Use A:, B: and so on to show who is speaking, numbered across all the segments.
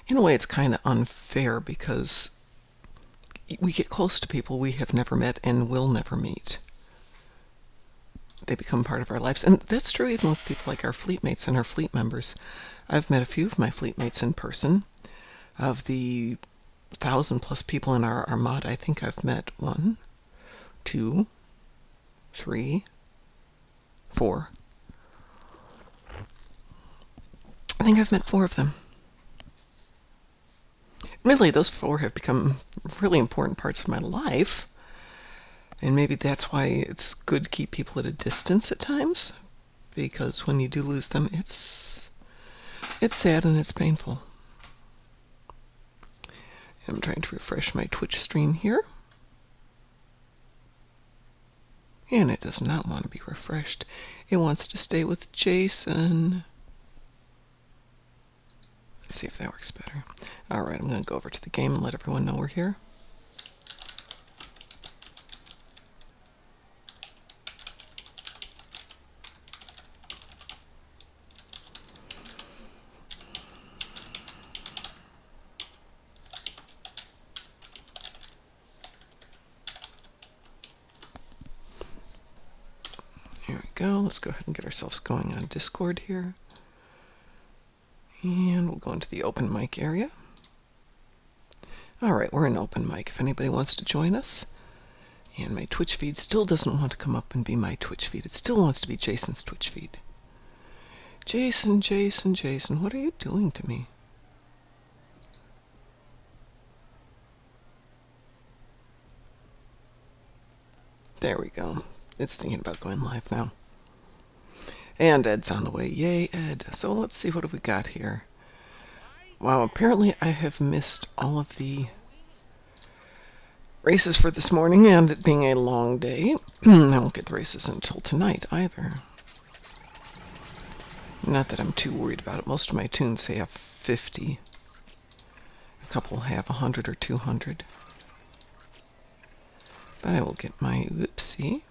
A: In a way, it's kind of unfair because we get close to people we have never met and will never meet. They become part of our lives. And that's true even with people like our fleet mates and our fleet members. I've met a few of my fleet mates in person. Of the 1,000+ people in our armada, I think I've met 1, 2, 3, 4. I think I've met 4 of them. Really, those 4 have become really important parts of my life. And maybe that's why it's good to keep people at a distance at times. Because when you do lose them, it's sad and it's painful. I'm trying to refresh my Twitch stream here. And it does not want to be refreshed. It wants to stay with Jason. Let's see if that works better. Alright, I'm going to go over to the game and let everyone know we're here. Here we go. Let's go ahead and get ourselves going on Discord here. And we'll go into the open mic area. Alright, we're in open mic if anybody wants to join us. And my Twitch feed still doesn't want to come up and be my Twitch feed. It still wants to be Jason's Twitch feed. Jason, Jason, Jason, what are you doing to me? There we go. It's thinking about going live now. And Ed's on the way. Yay, Ed. So let's see, what have we got here? Wow, apparently I have missed all of the races for this morning, and it being a long day, I won't get the races until tonight either. Not that I'm too worried about it. Most of my tunes say have 50. A couple have 100 or 200. But I will get my whoopsie.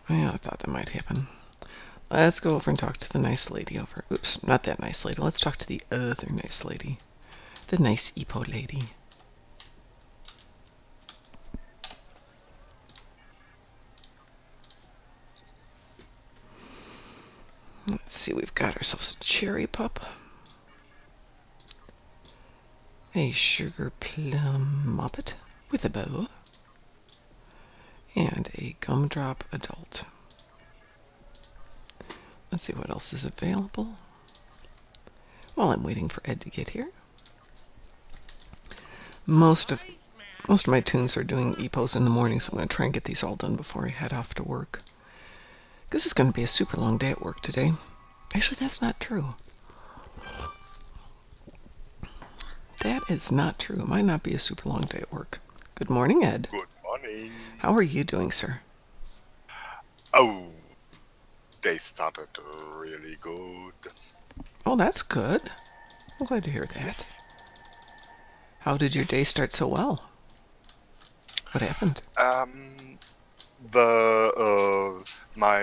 A: Yeah, I thought that might happen. Let's go over and talk to the nice lady over. Oops, not that nice lady. Let's talk to the other nice lady. The nice Epo lady. Let's see, we've got ourselves a cherry pup. A sugar plum moppet with a bow. And a gumdrop adult. Let's see what else is available. While I'm waiting for Ed to get here. Most of my tunes are doing EPOs in the morning, so I'm going to try and get these all done before I head off to work. Because it's going to be a super long day at work today. Actually, that's not true. That is not true. It might not be a super long day at work. Good morning, Ed.
B: Good morning.
A: How are you doing, sir?
B: Oh, they started really good.
A: Oh, that's good. I'm glad to hear that.
B: Yes.
A: How did your day start so well? What happened?
B: My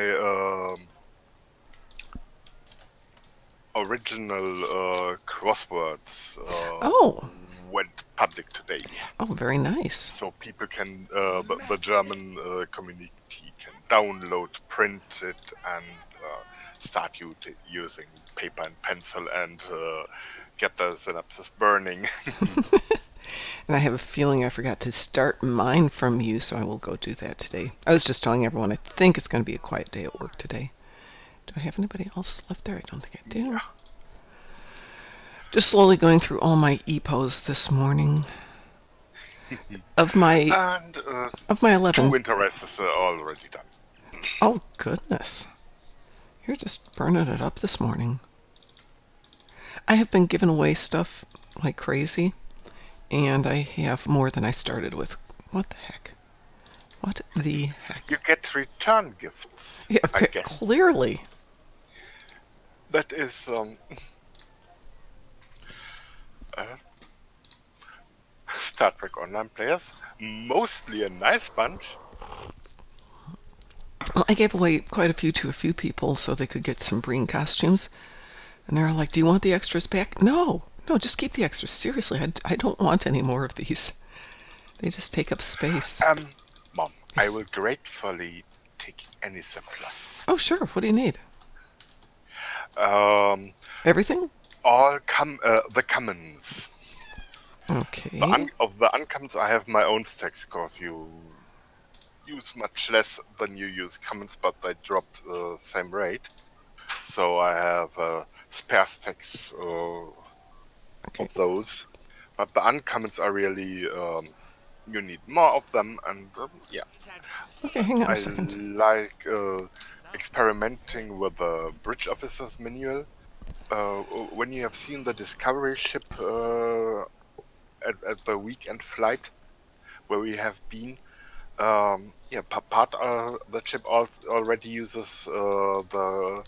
B: original crosswords went public today.
A: Oh, very nice.
B: So people can, the German community can download, print it, and start using paper and pencil and get the synapses burning.
A: And I have a feeling I forgot to start mine from you, so I will go do that today. I was just telling everyone I think it's going to be a quiet day at work today. Do I have anybody else left there? I don't think I do.
B: Yeah.
A: Just slowly going through all my EPOs this morning. Of my 11.
B: 2 winter races are already done.
A: Oh, goodness. You're just burning it up this morning. I have been giving away stuff like crazy, and I have more than I started with. What the heck? What the heck?
B: You get return gifts,
A: Yeah,
B: I guess.
A: clearly.
B: That is, Star Trek Online players. Mostly a nice bunch.
A: Well, I gave away quite a few to a few people so they could get some Breen costumes. And they're all like, do you want the extras back? No, no, just keep the extras. Seriously, I don't want any more of these. They just take up space.
B: Mom, I
A: Yes.
B: will gratefully take any surplus.
A: Oh, sure. What do you need?
B: Um,
A: Everything?
B: the commons.
A: Okay.
B: Of the uncommons, I have my own stacks, cause you use much less than you use commons, but they dropped the same rate. So I have spare stacks
A: Okay.
B: of those. But the uncommons are really you need more of them, and yeah.
A: Okay, hang on a
B: I
A: second.
B: like experimenting with the bridge officer's manual. When you have seen the Discovery ship at the weekend flight where we have been, yeah, part the ship already uses the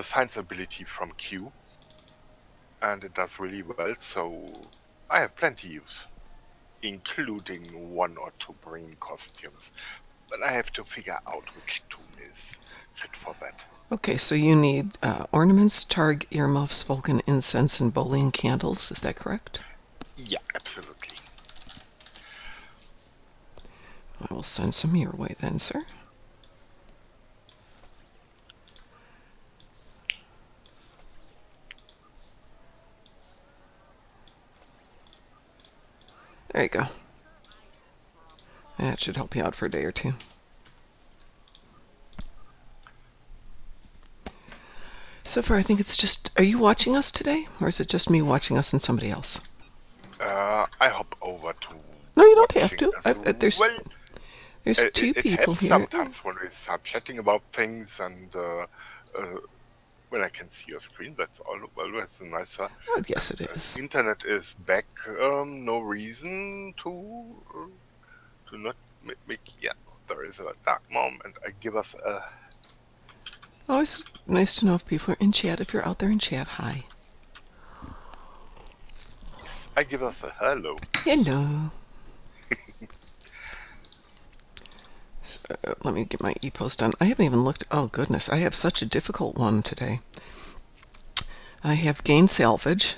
B: science ability from Q, and it does really well. So I have plenty use, including one or two brain costumes. But I have to figure out which tune is fit for that.
A: Okay, so you need ornaments, targ, earmuffs, Vulcan incense, and Bolian candles. Is that correct?
B: Yeah, absolutely.
A: I will send some your way then, sir. There you go. That should help you out for a day or two. So far, I think it's just. Are you watching us today? Or is it just me watching us and somebody else?
B: I hop over to
A: No, you don't have
B: watching
A: to.
B: as well.
A: There's two
B: It
A: people
B: helps
A: here.
B: sometimes when we start chatting about things, and when I can see your screen, that's always nicer.
A: Oh, yes, it is.
B: Internet is back. No reason to not make. Yeah, there is a dark moment. I give us a.
A: Always nice to know if people are in chat. If you're out there in chat, hi.
B: Yes, I give us a hello.
A: Hello. So, let me get my e-post done. I haven't even looked. Oh, goodness. I have such a difficult one today. I have gain salvage.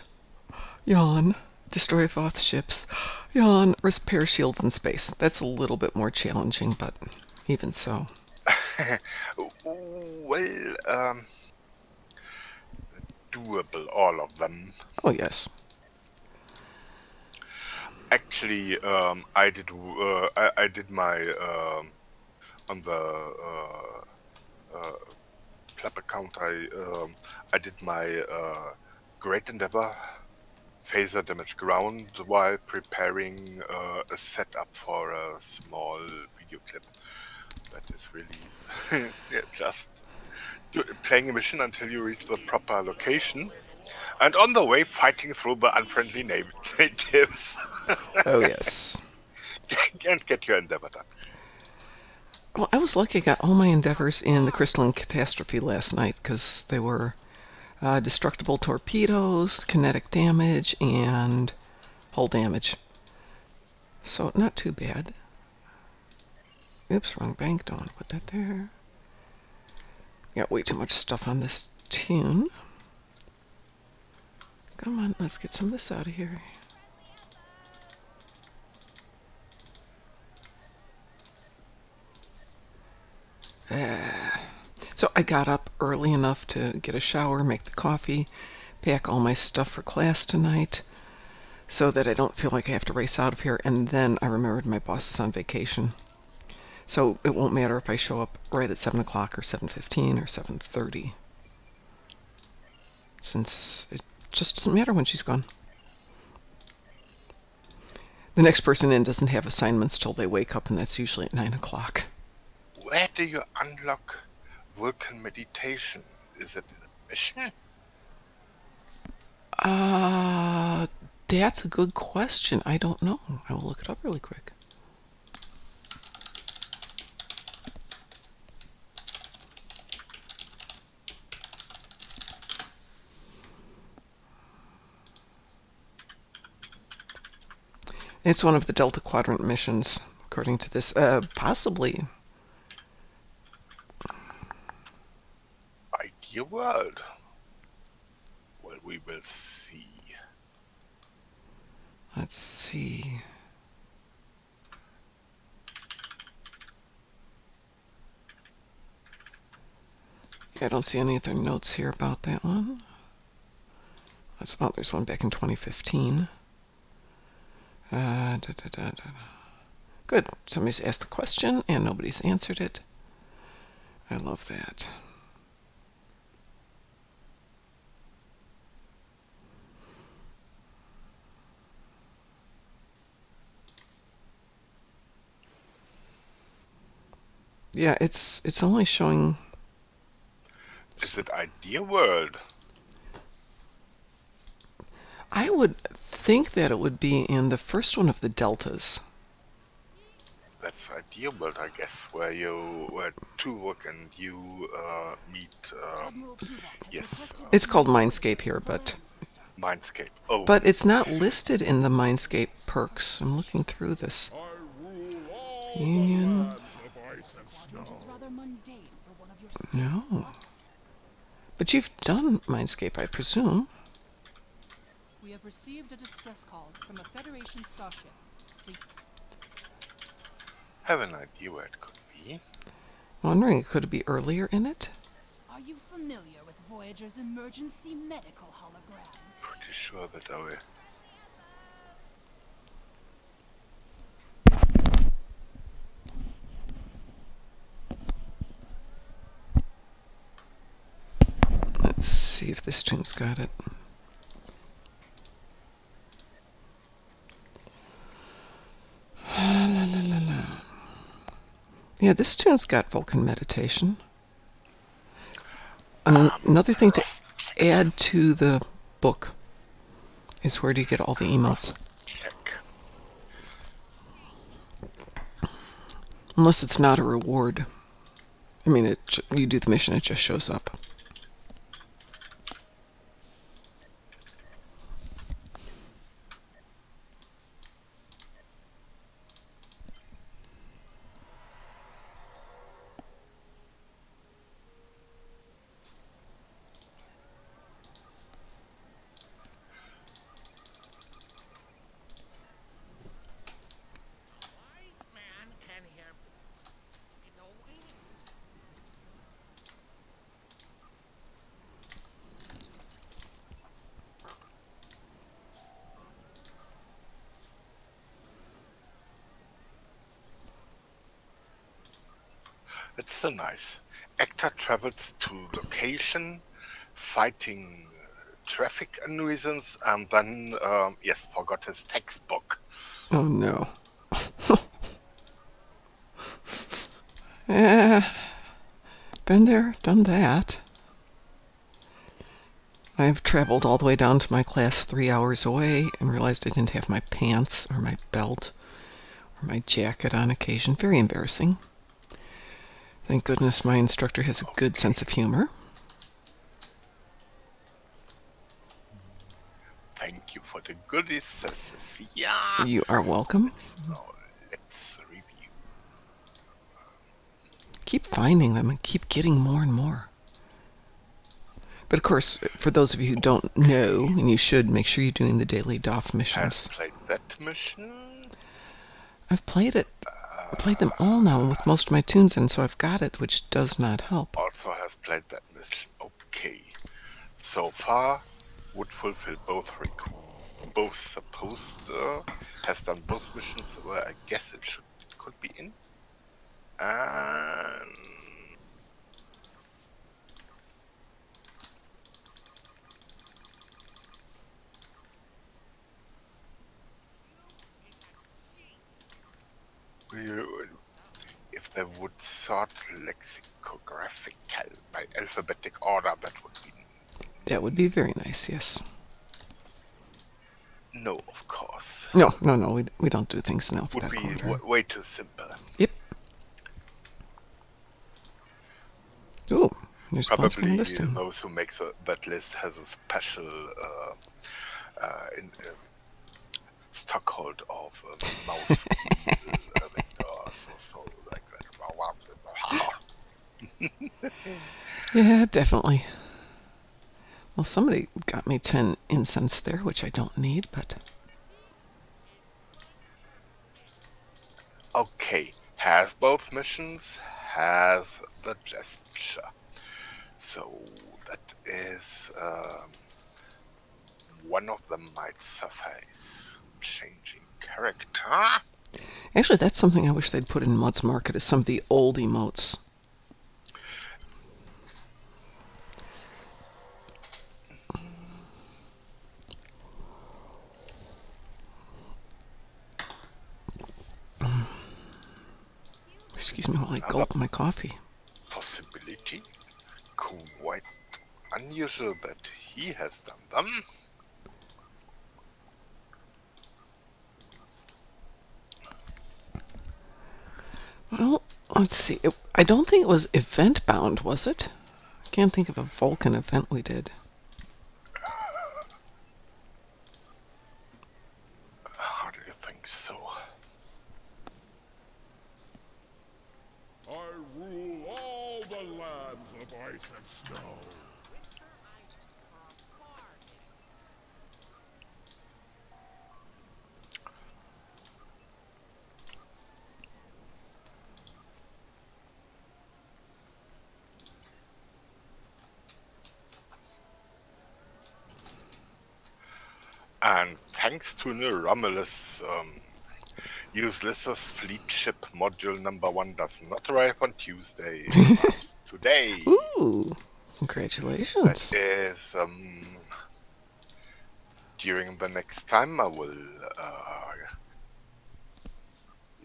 A: Yawn. Destroy Voth ships. Yawn. Repair shields in space. That's a little bit more challenging, but even so.
B: Well, doable, all of them.
A: Oh, yes.
B: Actually, I did my on the club account. I did my Great Endeavor phaser damage ground while preparing a setup for a small video clip. That is really yeah, just playing a mission until you reach the proper location, and on the way fighting through the unfriendly natives.
A: Oh, yes.
B: And get your endeavor done.
A: Well, I was lucky I got all my endeavors in the Crystalline Catastrophe last night because they were destructible torpedoes, kinetic damage, and hull damage. So, not too bad. Oops, wrong bank. Don't want to put that there. Got way too much stuff on this tune. Come on, let's get some of this out of here. So I got up early enough to get a shower, make the coffee, pack all my stuff for class tonight so that I don't feel like I have to race out of here. And then I remembered my boss is on vacation. So it won't matter if I show up right at 7 o'clock or 7:15 or 7:30. Since it just doesn't matter when she's gone. The next person in doesn't have assignments till they wake up, and that's usually at 9 o'clock.
B: Where do you unlock Vulcan meditation? Is it in a mission?
A: That's a good question. I don't know. I will look it up really quick. It's one of the Delta Quadrant missions, according to this. Possibly.
B: Ideal world. Well, we will see.
A: Let's see. I don't see any other notes here about that one. Oh, there's one back in 2015. Good. Somebody's asked the question and nobody's answered it. I love that. Yeah, it's only showing.
B: Is it ideal world?
A: I would think that it would be in the first one of the deltas.
B: That's ideal world, I guess, where Tuvok and you meet. Yes.
A: It's called Mindscape here, but
B: Mindscape. Oh.
A: But it's not listed in the Mindscape perks. I'm looking through this. Union. No. But you've done Mindscape, I presume.
C: We have received a distress call from a Federation starship.
B: Have an idea where it could be.
A: Wondering, could it be earlier in it?
C: Are you familiar with Voyager's emergency medical hologram?
B: Pretty sure that I will.
A: Let's see if this tune's got it. La, la, la, la. Yeah, this tune's got Vulcan meditation. Another thing to add to the book is where do you get all the emotes?
B: Check.
A: Unless it's not a reward. I mean, you do the mission, it just shows up.
B: It's so nice. Actor travels to location, fighting traffic nuisance, and then, forgot his textbook.
A: Oh no. Been there, done that. I've traveled all the way down to my class 3 hours away and realized I didn't have my pants or my belt or my jacket on occasion. Very embarrassing. Thank goodness my instructor has a good sense of humor.
B: Thank you for the goodies, says Cecilia.
A: You are welcome.
B: Let's review.
A: Keep finding them and keep getting more and more. But of course, for those of you who don't know, and you should, make sure you're doing the daily DOF missions.
B: I've played that mission.
A: I've played it. I played them all now with most of my tunes, and so I've got it, which does not help.
B: Also has played that mission. Okay. So far, would fulfill both supposed has done both missions where I guess it could be in. And if they would sort lexicographical by alphabetic order,
A: that would be very nice, yes.
B: No, of course.
A: No, we don't do things in alphabetical
B: order.
A: order.
B: Would be way too simple.
A: Yep. Oh, there's a bunch
B: Probably
A: on this one.
B: those who make that list has a special stockhold of mouse so like that.
A: Yeah, definitely. Well, somebody got me 10 incense there, which I don't need, but...
B: Okay, has both missions, has the gesture. So that is one of them might suffice. Changing character.
A: Actually, that's something I wish they'd put in Mud's Market, is some of the old emotes. Excuse me while I gulp my coffee.
B: Possibility. Quite unusual that he has done them.
A: Well, let's see. I don't think it was event-bound, was it? I can't think of a Vulcan event we did.
B: How do you think so?
D: I rule all the lands of ice and snow.
B: And thanks to Romulus, Useless's fleet ship module number 1 does not arrive on Tuesday. It arrives today.
A: Ooh, congratulations.
B: That is, during the next time I will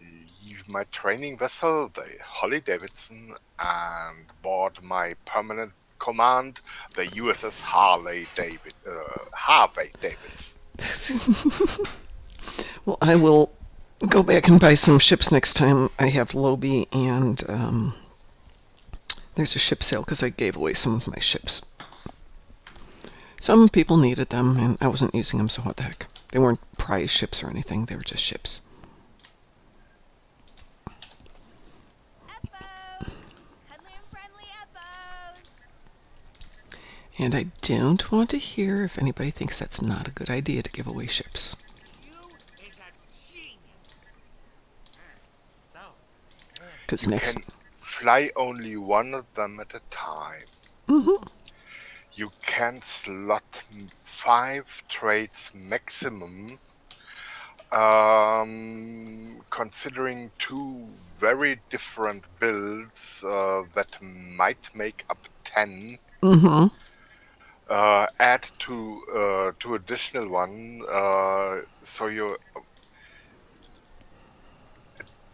B: leave my training vessel, the Holly Davidson, and board my permanent command, the USS Harvey Davidson.
A: Well, I will go back and buy some ships next time I have Lobby, and there's a ship sale because I gave away some of my ships. Some people needed them, and I wasn't using them, so what the heck. They weren't prize ships or anything, they were just ships. And I don't want to hear if anybody thinks that's not a good idea to give away ships. Because next...
B: can fly only one of them at a time.
A: Mm-hmm.
B: You can slot 5 traits maximum, considering 2 very different builds that might make up 10.
A: Mm-hmm.
B: Add 2 additional one, so you're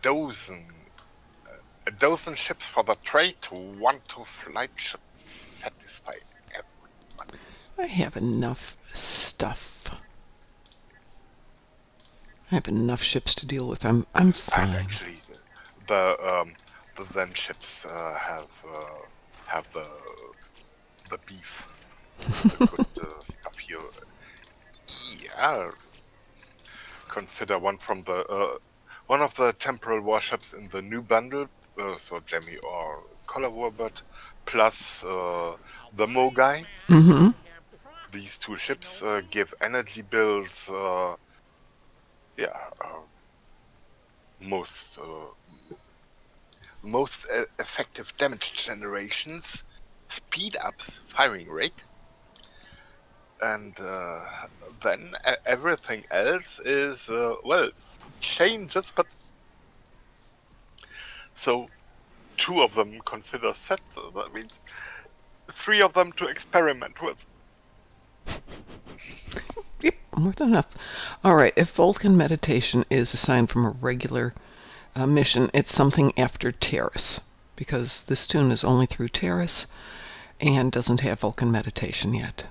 B: a dozen ships for the trait, 1 to flight should satisfy everyone.
A: I have enough stuff. I have enough ships to deal with. I'm fine.
B: And actually, the then ships have the beef, the good stuff here. Yeah, consider one from the one of the temporal warships in the new bundle, so Jamie or Collar Warbird, plus the Mogai.
A: Mm-hmm.
B: These 2 ships give energy builds, most effective damage generations, speed ups firing rate, and then everything else is changes, but so 2 of them consider set, so that means 3 of them to experiment with.
A: Yep, more than enough. Alright, if Vulcan meditation is assigned from a regular mission, it's something after Terrace, because this tune is only through Terrace and doesn't have Vulcan meditation yet.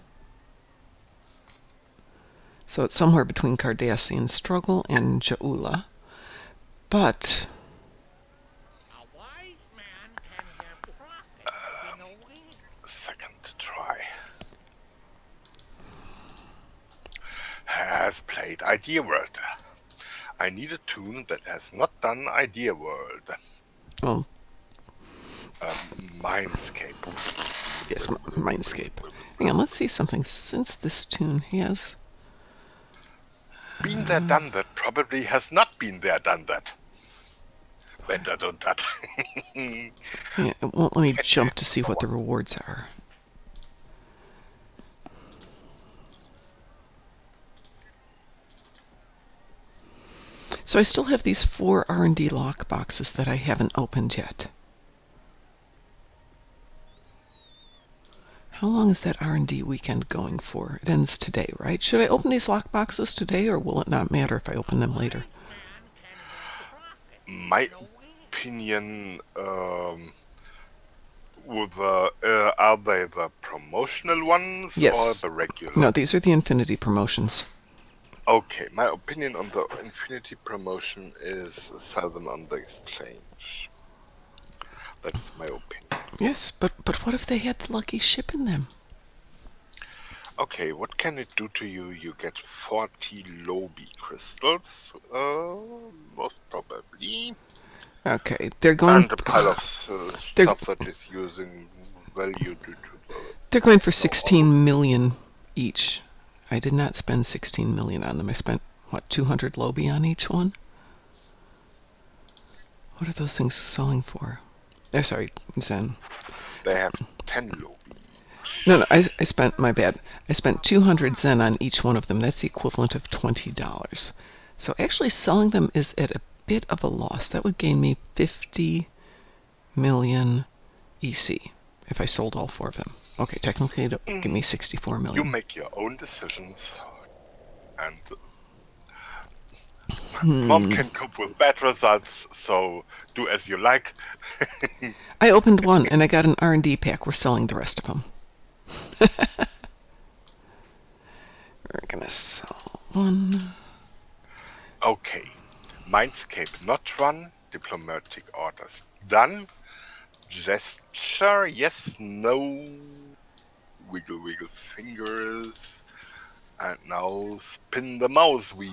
A: So it's somewhere between Cardassian Struggle and Jaula. But
D: A wise man can have profit in a way.
B: Second try. Has played Idea World. I need a tune that has not done Idea World.
A: well,
B: Mimescape.
A: Yes, Mindscape. Hang on, let's see something. Since this tune has...
B: Been there, done that. Probably has not been there, done that. Better don't that.
A: Yeah, it won't let me jump to see what the rewards are. So I still have these 4 R&D lock boxes that I haven't opened yet. How long is that R&D weekend going for? It ends today, right? Should I open these lock boxes today, or will it not matter if I open them later?
D: Wise man can have profit.
B: My
D: No way.
B: opinion, are they the promotional ones or
A: Yes.
B: the regular?
A: No, these are the Infinity promotions.
B: Okay, my opinion on the Infinity promotion is sell them on the exchange. That's my opinion.
A: Yes, but what if they had the lucky ship in them?
B: Okay, what can it do to you? You get 40 Lobby crystals, most probably.
A: Okay, they're going...
B: And a pile of stuff that is using value due to the...
A: They're going for 16 million each. I did not spend 16 million on them. I spent, what, 200 Lobby on each one? What are those things selling for? Oh, sorry, Zen.
B: They have 10 Lobby.
A: No, I spent, my bad. I spent 200 Zen on each one of them. That's the equivalent of $20. So actually selling them is at a bit of a loss. That would gain me 50 million EC if I sold all 4 of them. Okay, technically it would give me 64 million.
B: You make your own decisions, and Mom can cope with bad results, so do as you like.
A: I opened one and I got an R&D pack. We're selling the rest of them. We're gonna sell one.
B: Okay, Mindscape not run, diplomatic orders done, gesture yes, no, wiggle wiggle fingers, and now spin the mouse wheel.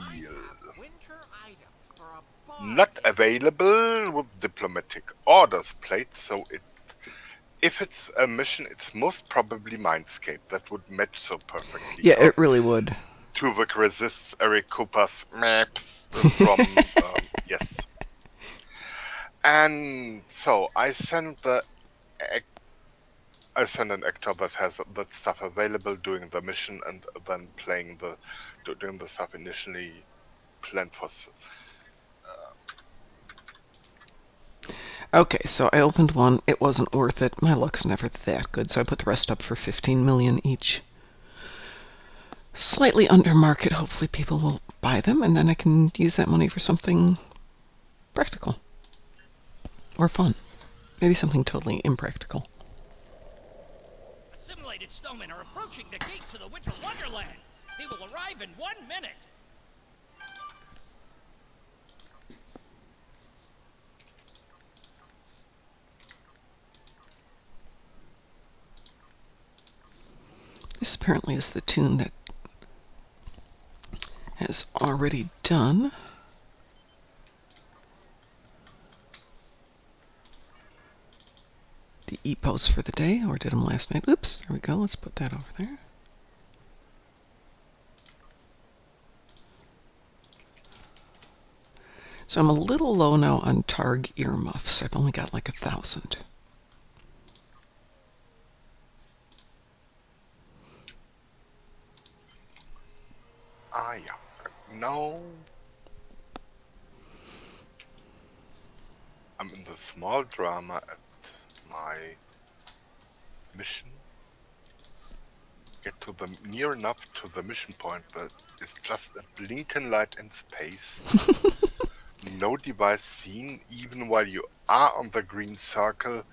D: Winter item for a bar.
B: Not available with diplomatic orders plate, so if it's a mission, it's most probably Mindscape. That would match so perfectly.
A: Yeah, it really would.
B: Tuvok resists Eric Cooper's maps from yes. And so I sent an actor that has that stuff available doing the mission and then doing the stuff initially planned for.
A: Okay, so I opened one. It wasn't worth it. My luck's never that good, so I put the rest up for 15 million each. Slightly under market. Hopefully people will buy them, and then I can use that money for something practical. Or fun. Maybe something totally impractical.
E: Assimilated snowmen are approaching the gate to the Winter Wonderland. They will arrive in 1 minute.
A: This apparently is the tune that has already done. The e-posts for the day, or did them last night. Oops, there we go. Let's put that over there. So I'm a little low now on Targ earmuffs. I've only got like 1,000.
B: Yeah. Now I'm in the small drama at my mission. Get to the near enough to the mission point that is just a blinking light in space. No device seen, even while you are on the green circle.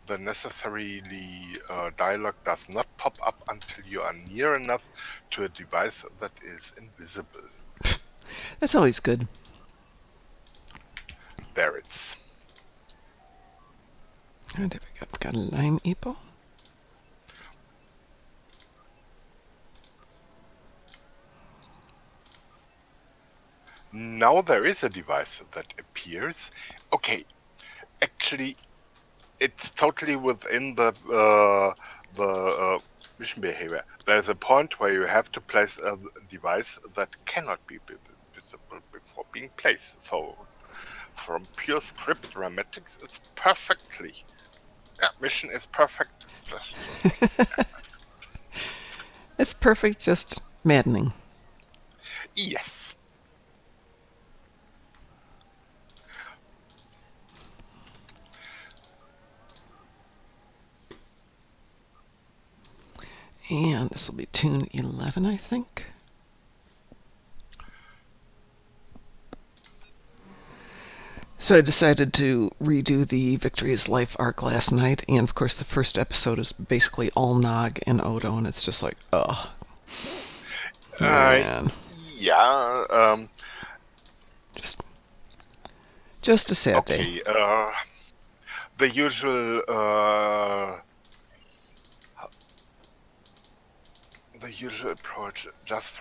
B: The necessarily dialogue does not pop up until you are near enough to a device that is invisible.
A: That's always good.
B: There it's.
A: And have I got a lime epo?
B: Now there is a device that appears. Okay, actually, it's totally within the the mission behavior. There's a point where you have to place a device that cannot be visible before being placed. So, from pure script dramatics, it's perfectly. Yeah, mission is perfect. It's just.
A: It's perfect, just maddening.
B: Yes.
A: And this will be tune 11, I think. So I decided to redo the Victory's Life arc last night, and of course the first episode is basically all Nog and Odo, and it's just like, ugh. Man.
B: Yeah.
A: Just a sad day.
B: Okay. The usual. The usual approach, just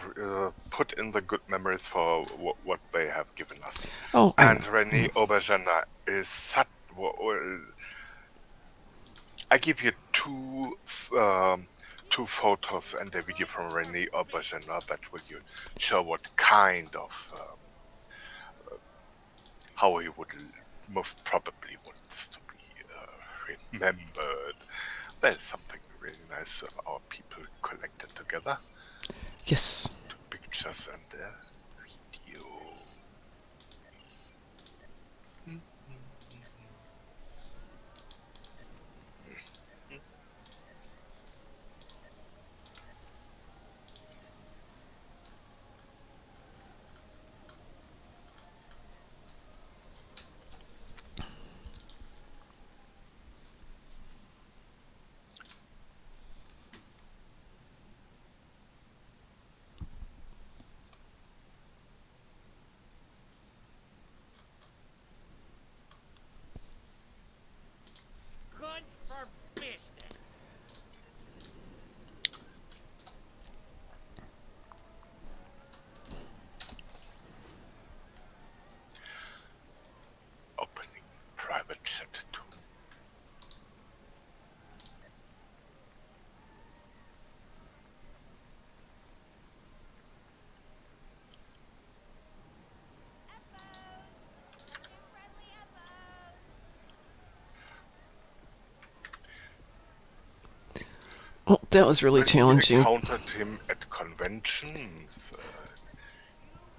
B: put in the good memories for what they have given us.
A: Oh,
B: and Rene Auberjonois is such. I give you two photos and a video from Rene Auberjonois that will show what kind of how he would most probably wants to be remembered. There's something really nice of our people collected together.
A: Yes.
B: Two pictures and a video.
D: Good for business.
B: Opening private chat too.
A: Well, that was really
B: When
A: challenging.
B: you encountered him at conventions.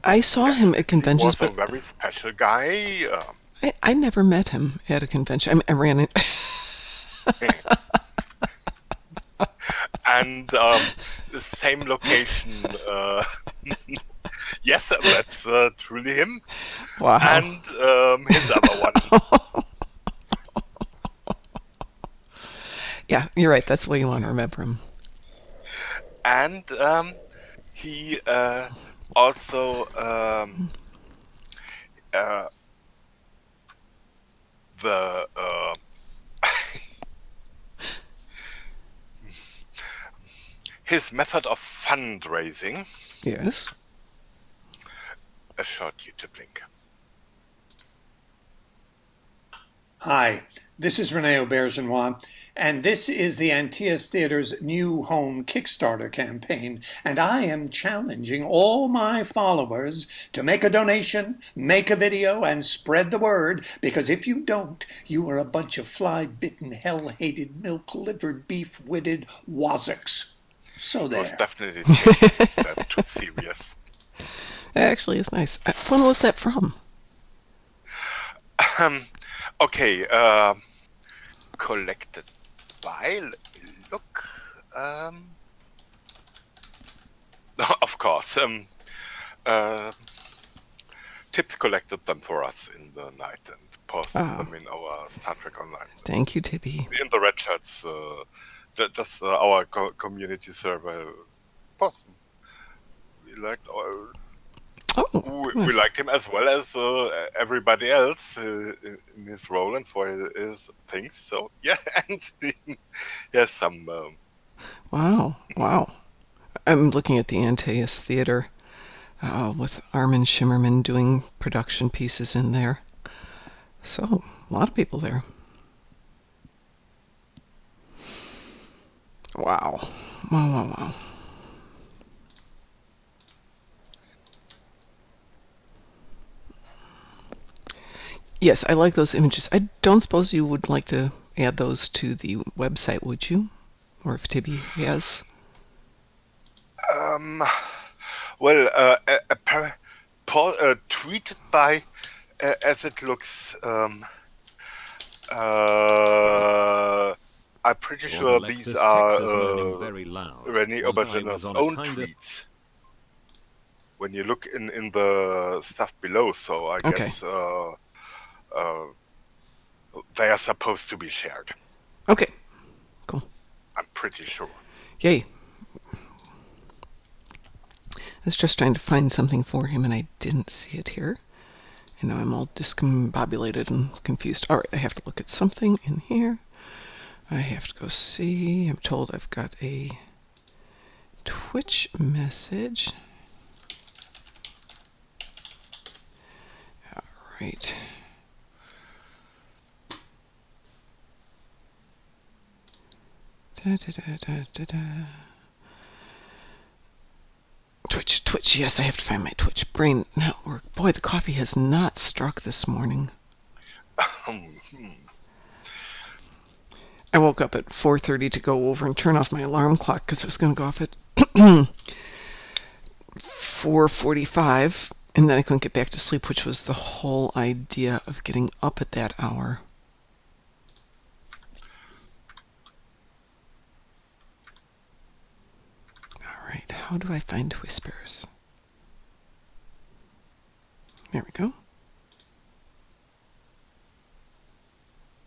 A: I saw him at conventions,
B: he was
A: but
B: a very special guy.
A: I never met him at a convention. I ran it.
B: And the same location. Yes, that's truly him.
A: Wow.
B: And his other one.
A: Yeah, you're right. That's the way you want to remember him.
B: And he also the his method of fundraising.
A: Yes.
B: A short YouTube link.
F: Hi, this is Rene Auberjonois, and this is the Antaeus Theater's New Home Kickstarter campaign, and I am challenging all my followers to make a donation, make a video, and spread the word, because if you don't, you are a bunch of fly-bitten, hell-hated, milk-livered, beef-witted wazzocks. So there.
B: Most definitely taking that too serious.
A: It actually is nice. When was that from?
B: Okay, collected by, let me look, of course, Tips collected them for us in the night and posted them in our Star Trek Online.
A: Thank you, Tippy.
B: In the red shirts, just our community server. We liked we liked him as well as everybody else in his role and for his things. So yeah, and yes, some.
A: Wow. I'm looking at the Antaeus Theater with Armin Shimmerman doing production pieces in there. So a lot of people there. Wow. Wow, wow, wow. Yes, I like those images. I don't suppose you would like to add those to the website, would you? Or if Tibby has.
B: Well, Paul tweeted by, as it looks, I'm pretty
G: Your
B: sure these
G: Alexis
B: are
G: Texas moaning very loud.
B: Rene
G: Once I was
B: Auberjonois'
G: on a
B: own
G: kind of...
B: tweets. When you look in the stuff below, so I
A: Okay.
B: guess they are supposed to be shared.
A: Okay. Cool.
B: I'm pretty sure.
A: Yay. I was just trying to find something for him and I didn't see it here. And now I'm all discombobulated and confused. All right, I have to look at something in here. I have to go see. I'm told I've got a Twitch message. All right. Da, da, da, da, da, da. Twitch, yes, I have to find my Twitch. Brain not work. Boy, the coffee has not struck this morning. I woke up at 4:30 to go over and turn off my alarm clock because it was going to go off at 4:45, and then I couldn't get back to sleep, which was the whole idea of getting up at that hour. All right, how do I find whispers? There we go.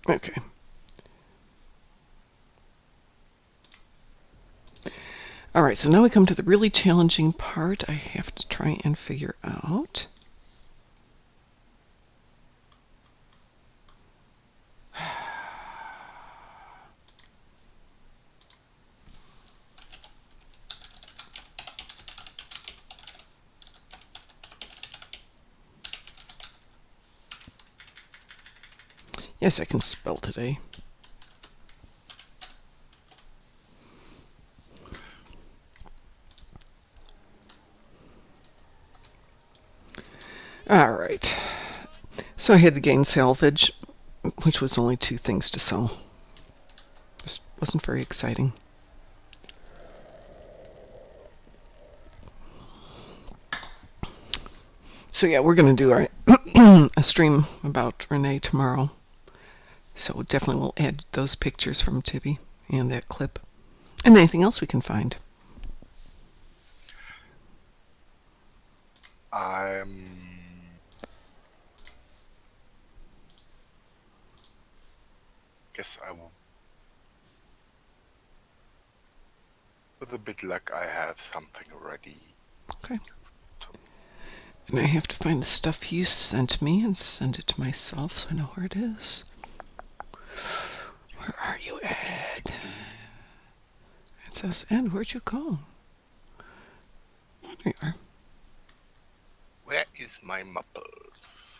A: Okay. All right, so now we come to the really challenging part I have to try and figure out. Yes, I can spell today. All right. So I had to gain salvage, which was only 2 things to sell. Just wasn't very exciting. So yeah, we're going to do a stream about Rene tomorrow. So definitely we'll add those pictures from Tibby and that clip. And anything else we can find.
B: Guess I will. With a bit luck, I have something ready.
A: Okay. And I have to find the stuff you sent me and send it to myself so I know where it is. Where are you, Ed? It says, Ed, where'd you go? There you are.
B: Where is my mupples?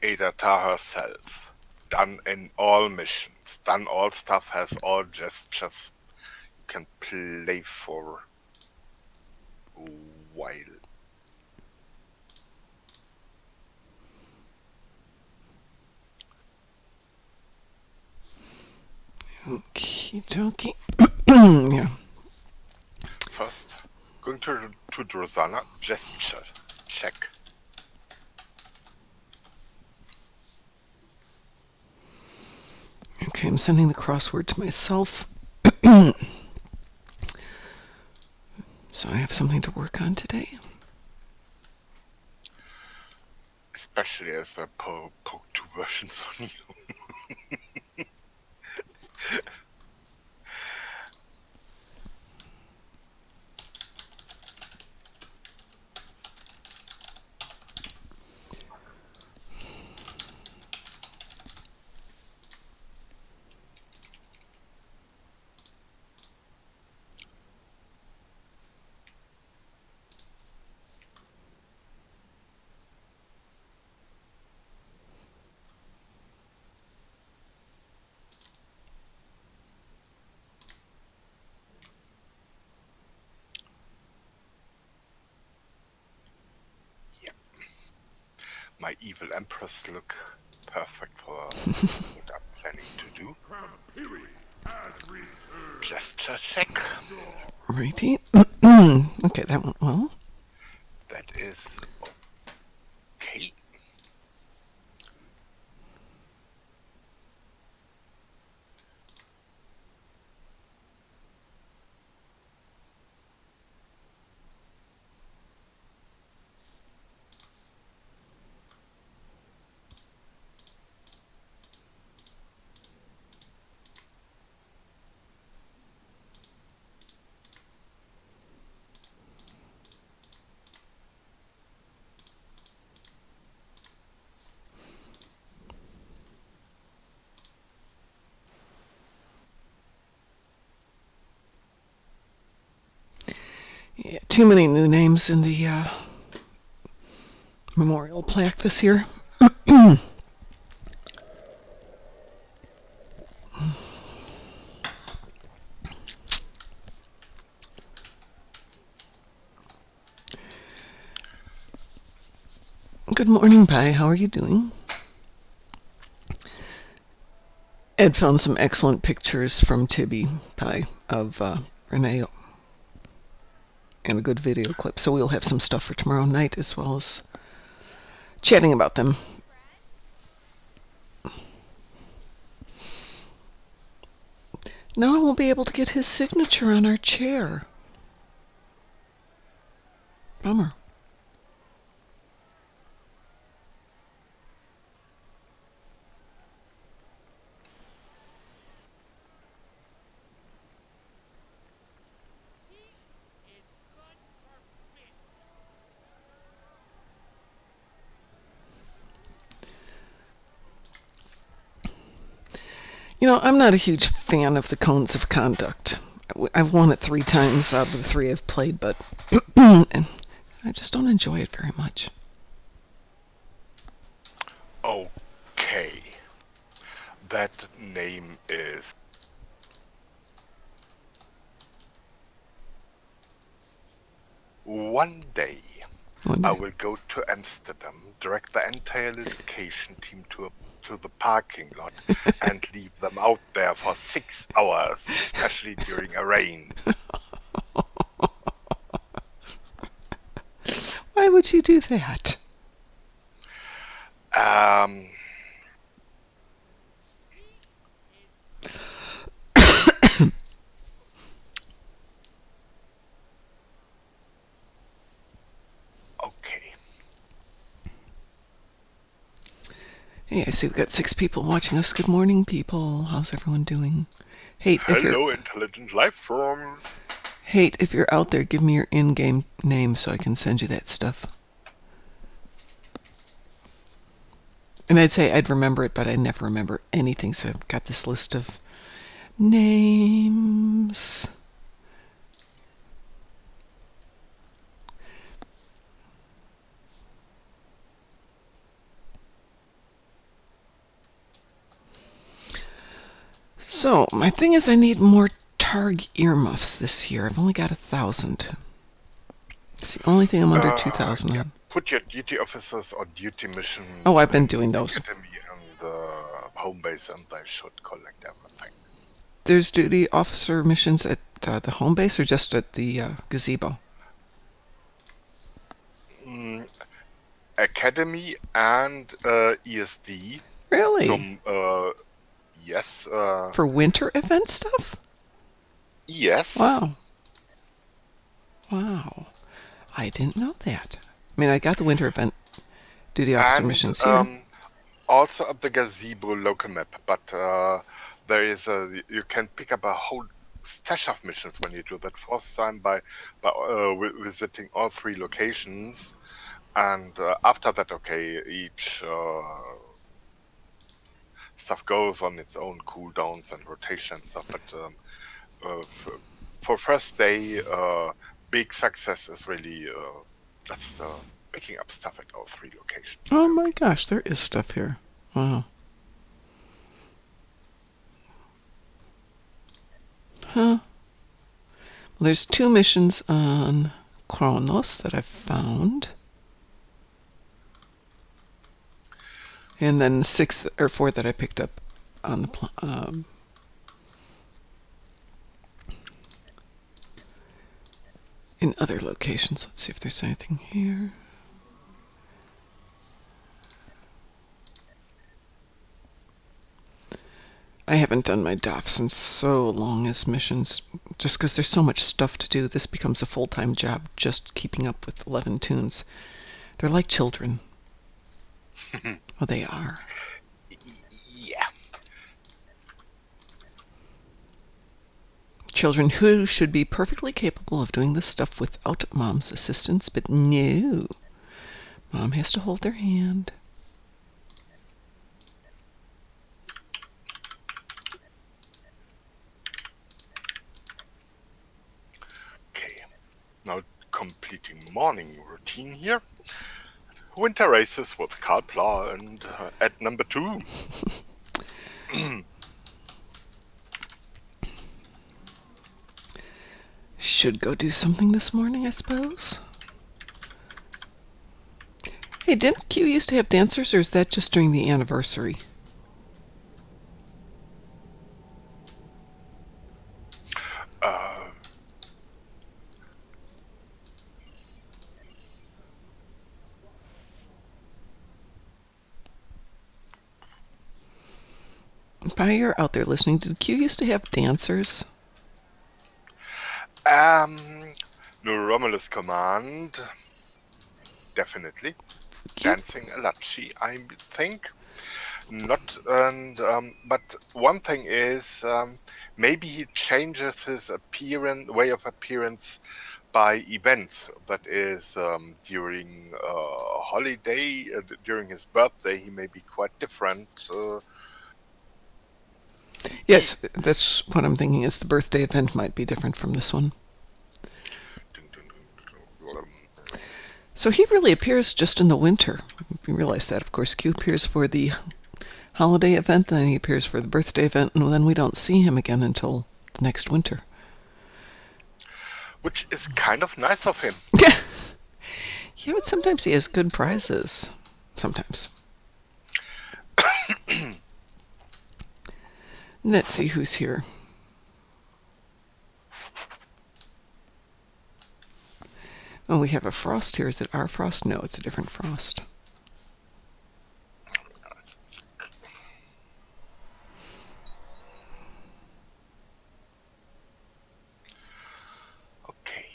B: Ada Tar herself. Done in all missions. Done all stuff, has all gestures. You can play for a while.
A: Okie dokie. Yeah.
B: First, going to Drosana, gesture. Check.
A: Okay, I'm sending the crossword to myself. So I have something to work on today.
B: Especially as I poke 2 versions on you. my evil empress look perfect for what I'm planning to do. Just a sec.
A: Righty. Okay, that went well.
B: That is okay.
A: Yeah, too many new names in the memorial plaque this year. Good morning, Pi. How are you doing? Ed found some excellent pictures from Tibby, Pi, of Rene, and a good video clip. So we'll have some stuff for tomorrow night as well as chatting about them. Now I won't be able to get his signature on our chair. Bummer. You know, I'm not a huge fan of the codes of conduct. I've won it 3 times out of the 3 I've played, but and I just don't enjoy it very much.
B: Okay. That name is One Day. I will go to Amsterdam, direct the entire litigation team to the parking lot, and leave them out there for 6 hours, especially during a rain.
A: Why would you do that?
B: Okay.
A: Hey, I see we've got 6 people watching us. Good morning, people. How's everyone doing?
B: Hello, intelligent life forms.
A: Hate, if you're out there, give me your in-game name so I can send you that stuff. And I'd say I'd remember it, but I never remember anything, so I've got this list of names. So, my thing is I need more Targ earmuffs this year. I've only got 1,000. It's the only thing I'm under 2,000 on.
B: Put your duty officers on duty missions.
A: Oh, I've been doing those.
B: Academy and the home base, and they should collect everything.
A: There's duty officer missions at the home base or just at the gazebo?
B: Academy and ESD.
A: Really?
B: Yes.
A: For winter event stuff?
B: Yes.
A: Wow. I didn't know that. I mean, I got the winter event duty officer missions here.
B: Also at the gazebo local map, but there is you can pick up a whole stash of missions when you do that first time by visiting all 3 locations, and after that, okay, each stuff goes on its own cooldowns and rotation and stuff. But for first day, big success is really just picking up stuff at all 3 locations.
A: Oh my gosh, there is stuff here. Wow. Huh. Well, there's 2 missions on Kronos that I've found. And then 6 or 4 that I picked up on the in other locations. Let's see if there's anything here. I haven't done my DOF in so long as missions, just because there's so much stuff to do. This becomes a full-time job, just keeping up with 11 tunes. They're like children. Well, they are.
B: Yeah.
A: Children who should be perfectly capable of doing this stuff without Mom's assistance, but no. Mom has to hold their hand.
B: Okay. Now completing morning routine here. Winter races with Carl Pla and at number 2.
A: Should go do something this morning, I suppose. Hey, didn't Q used to have dancers, or is that just during the anniversary? While you're out there listening, did Q used to have dancers?
B: No Romulus command. Definitely. Dancing a lot, I think. Not and but one thing is maybe he changes his way of appearance by events. That is during holiday, during his birthday, he may be quite different.
A: Yes, that's what I'm thinking. Is the birthday event might be different from this one. So he really appears just in the winter. You realize that, of course. Q appears for the holiday event, then he appears for the birthday event, and then we don't see him again until the next winter.
B: Which is kind of nice of him.
A: Yeah. Yeah, but sometimes he has good prizes. Sometimes. Let's see who's here. Oh, we have a Frost here. Is it our Frost? No, it's a different Frost.
B: Okay.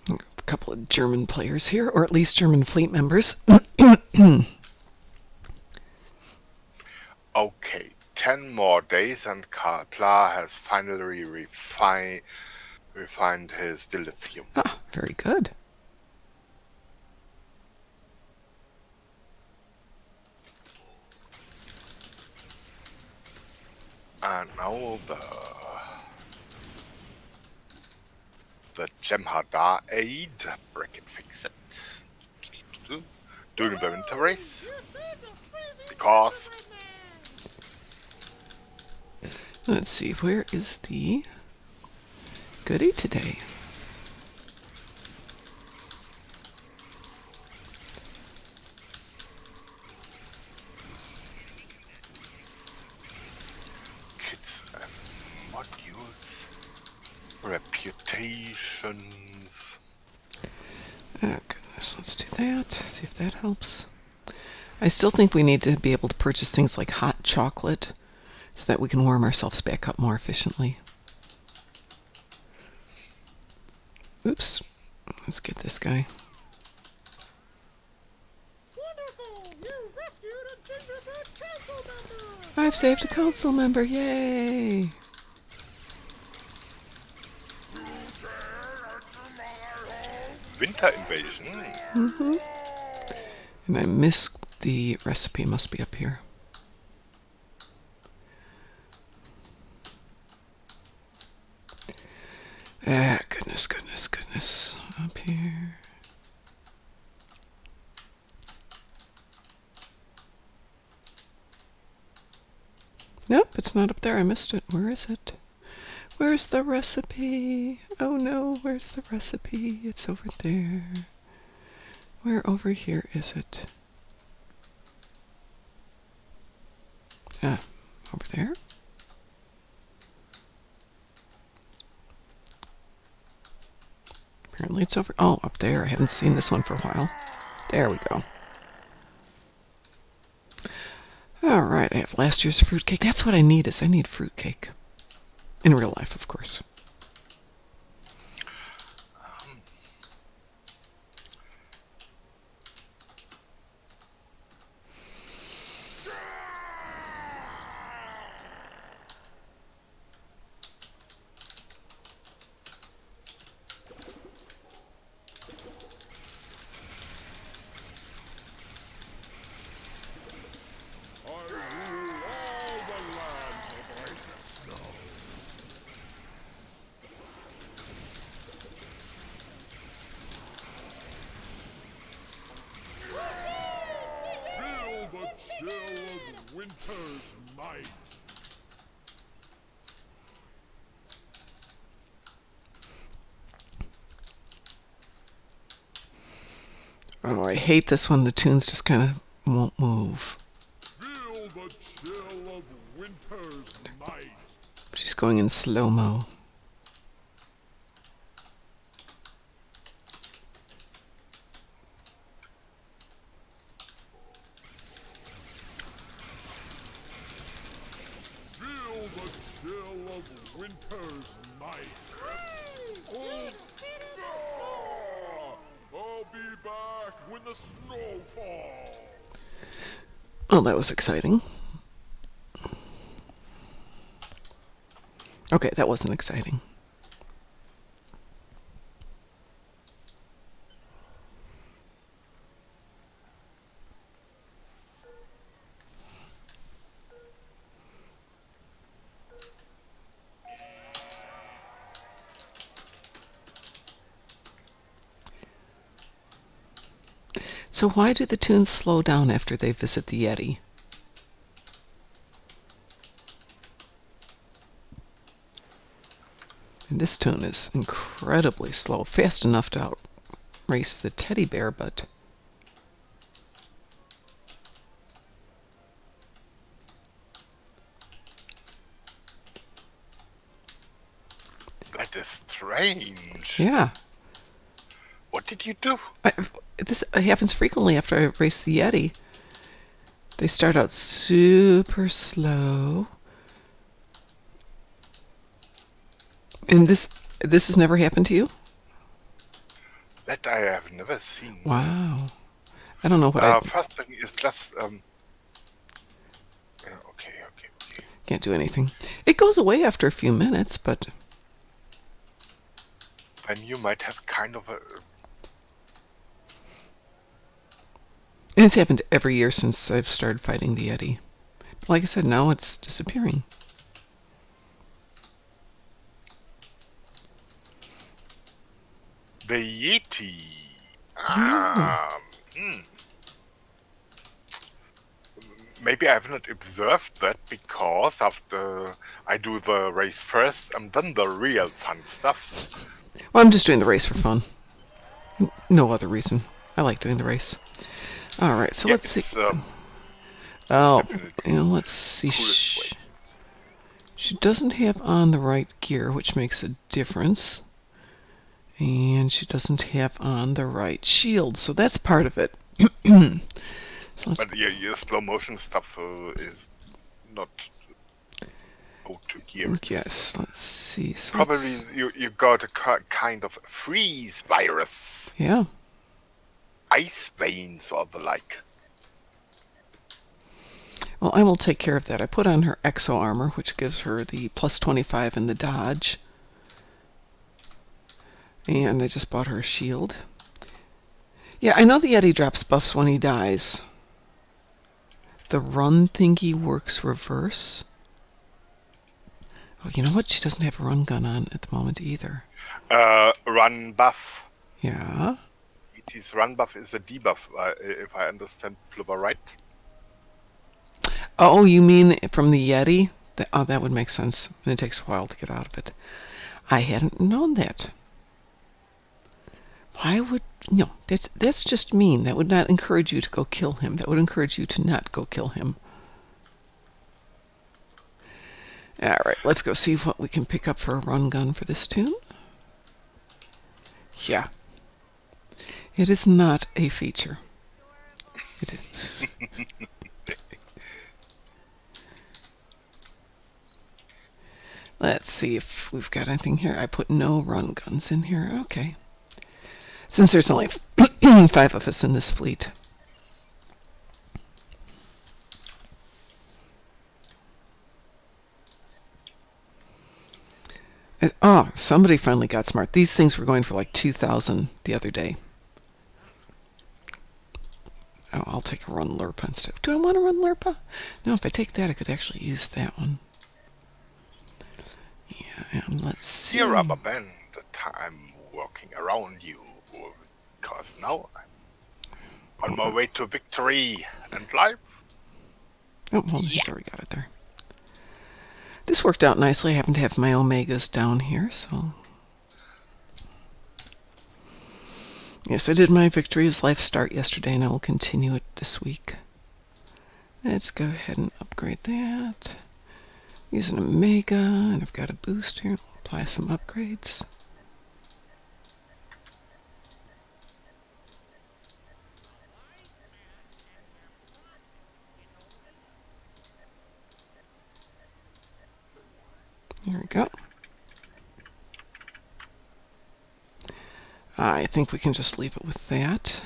A: A couple of German players here, or at least German fleet members.
B: Okay, 10 more days and Karl Pla has finally refined his dilithium.
A: Ah, very good.
B: And now the Jem'Hadar aid, bracket fix it. Doing the winter race. Because
A: Let's see, where is the goodie today?
B: kits and modules, reputations.
A: Oh, goodness, let's do that. See if that helps. I still think we need to be able to purchase things like hot chocolate so that we can warm ourselves back up more efficiently. Oops. Let's get this guy.
D: Wonderful! You rescued a gingerbread council member!
A: I've saved a council member, yay!
B: Winter invasion.
A: Mm-hmm. And I missed the recipe, must be up here. Ah, goodness, goodness, goodness. Up here. Nope, it's not up there. I missed it. Where is it? Where's the recipe? Oh no, where's the recipe? It's over there. Where over here is it? Ah, over there? Apparently it's over... Oh, up there. I haven't seen this one for a while. There we go. All right, I have last year's fruitcake. That's what I need I need fruitcake. In real life, of course.
G: Winter's might.
A: Oh, I hate this one. The tunes just kind of won't move.
G: Feel the chill of winter's might.
A: She's going in slow-mo.
G: Feel the chill of winter's might. Oh, I'll be back when the snow falls.
A: Oh, that was exciting. Okay, that wasn't exciting. So why do the tunes slow down after they visit the Yeti? And this tune is incredibly slow, fast enough to outrace the teddy bear, but...
B: That is strange.
A: Yeah.
B: What did you do?
A: This happens frequently after I race the Yeti. They start out super slow. And this has never happened to you?
B: That I have never seen.
A: Wow. I don't know what
B: First thing is just okay.
A: Can't do anything. It goes away after a few minutes, but...
B: Then you might have kind of a...
A: And it's happened every year since I've started fighting the Yeti. But like I said, now it's disappearing.
B: The Yeti. Maybe I have not observed that because after I do the race first, I'm done the real fun stuff.
A: Well, I'm just doing the race for fun. No other reason. I like doing the race. All right, so let's see. Let's see. She doesn't have on the right gear, which makes a difference. And she doesn't have on the right shield, so that's part of it.
B: But your slow motion stuff is not to gears.
A: Yes, let's see. So
B: Probably you got a kind of freeze virus.
A: Yeah.
B: Ice veins or the like.
A: Well, I will take care of that. I put on her exo armor, which gives her the plus 25 in the dodge. And I just bought her a shield. Yeah, I know the Yeti drops buffs when he dies. The run thingy works reverse. Oh, you know what? She doesn't have a run gun on at the moment either.
B: Run buff.
A: Yeah.
B: ET's run buff is a debuff, if I understand Plumber right.
A: Oh, you mean from the Yeti? Oh, that would make sense. And it takes a while to get out of it. I hadn't known that. Why would... No, that's just mean. That would not encourage you to go kill him. That would encourage you to not go kill him. Alright, let's go see what we can pick up for a run gun for this tune. Yeah. It is not a feature. It is. Let's see if we've got anything here. I put no run guns in here. Okay. Since there's only 5 of us in this fleet. Oh, somebody finally got smart. These things were going for like 2,000 the other day. Oh, I'll take a run Lurpa instead. Do I want to run Lurpa? No, if I take that, I could actually use that one. Yeah, and let's see.
B: Dear Rubber Band, I'm walking around you, because now I'm on my way to victory and life.
A: Oh, well, he's already got it there. This worked out nicely. I happen to have my Omegas down here, so... Yes, I did my Victory's Life start yesterday, and I will continue it this week. Let's go ahead and upgrade that. Use an Omega, and I've got a boost here. Apply some upgrades. Here we go. I think we can just leave it with that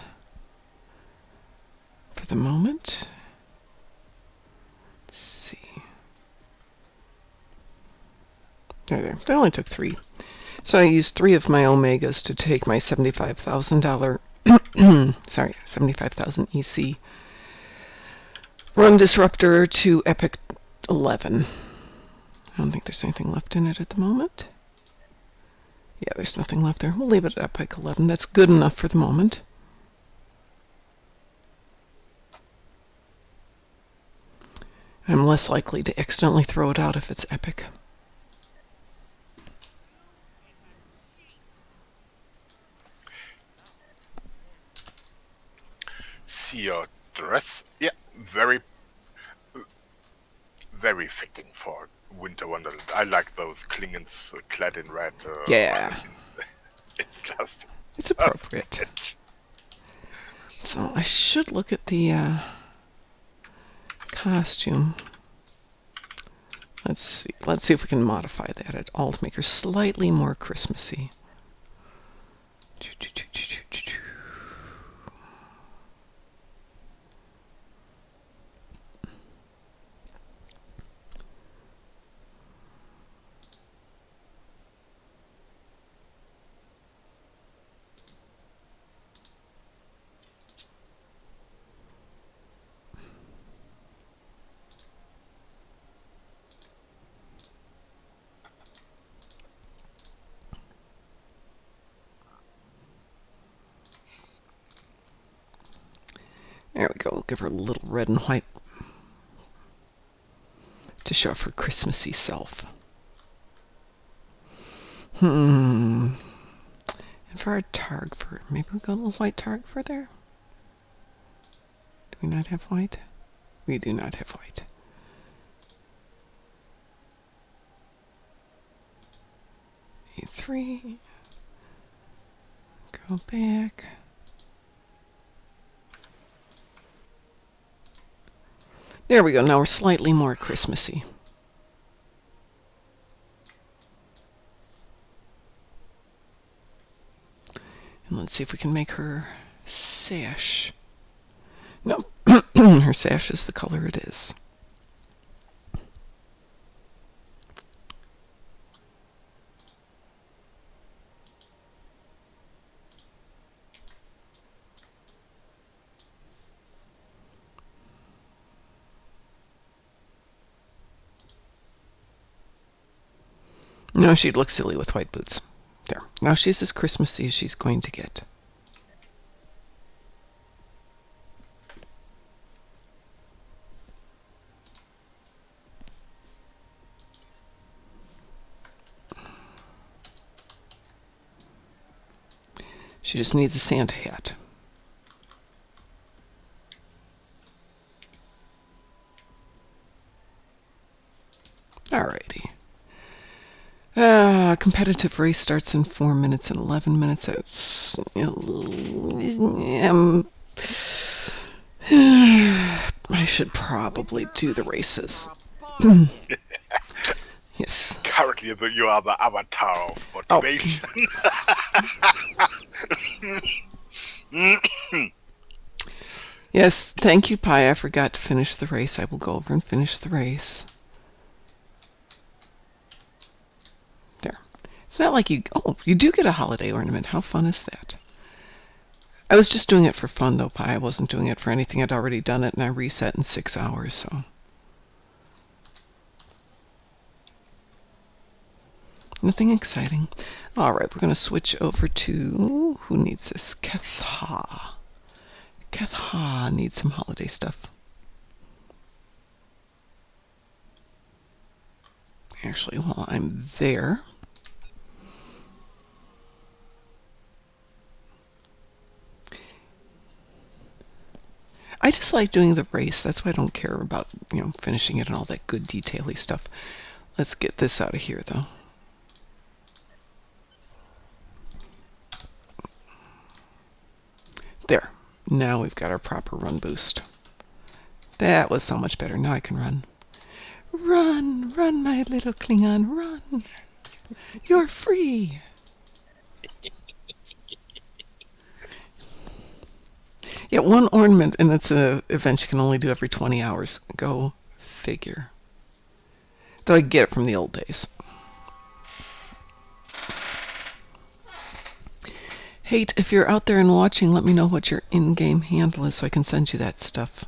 A: for the moment. Let's see. There. That only took 3. So I used 3 of my Omegas to take my $75,000 sorry, 75,000 EC run disruptor to Epic 11. I don't think there's anything left in it at the moment. Yeah, there's nothing left there. We'll leave it at Epic 11. That's good enough for the moment. I'm less likely to accidentally throw it out if it's Epic.
B: See your dress? Yeah, very fitting for Winter Wonderland. I like those Klingons clad in red.
A: Yeah.
B: It's just...
A: It's appropriate. So I should look at the costume. Let's see. Let's see if we can modify that at all to make her slightly more Christmassy. There we go. We'll give her a little red and white to show off her Christmassy self. And for our Targ fur, maybe we'll go a little white Targ fur there? Do we not have white? We do not have white. A3. Go back. There we go. Now we're slightly more Christmassy. And let's see if we can make her sash. No, her sash is the color it is. No, she'd look silly with white boots. There. Now she's as Christmassy as she's going to get. She just needs a Santa hat. Alrighty. Competitive race starts in 4 minutes and 11 minutes. That's... I should probably do the races. Yes.
B: Currently, you are the avatar of motivation.
A: Yes, thank you, Pi. I forgot to finish the race. I will go over and finish the race. There. It's not like you... Oh, you do get a holiday ornament. How fun is that? I was just doing it for fun, though, Pi. I wasn't doing it for anything. I'd already done it, and I reset in 6 hours, so... Nothing exciting. All right, we're going to switch over to... Who needs this? Ketha. Ketha needs some holiday stuff. Actually, while I'm there... I just like doing the race. That's why I don't care about, finishing it and all that good detail-y stuff. Let's get this out of here, though. There. Now we've got our proper run boost. That was so much better. Now I can run. Run, run, my little Klingon, run. You're free. Yeah, one ornament, and that's an event you can only do every 20 hours. Go figure. Though I get it from the old days. Hate, if you're out there and watching, let me know what your in-game handle is so I can send you that stuff.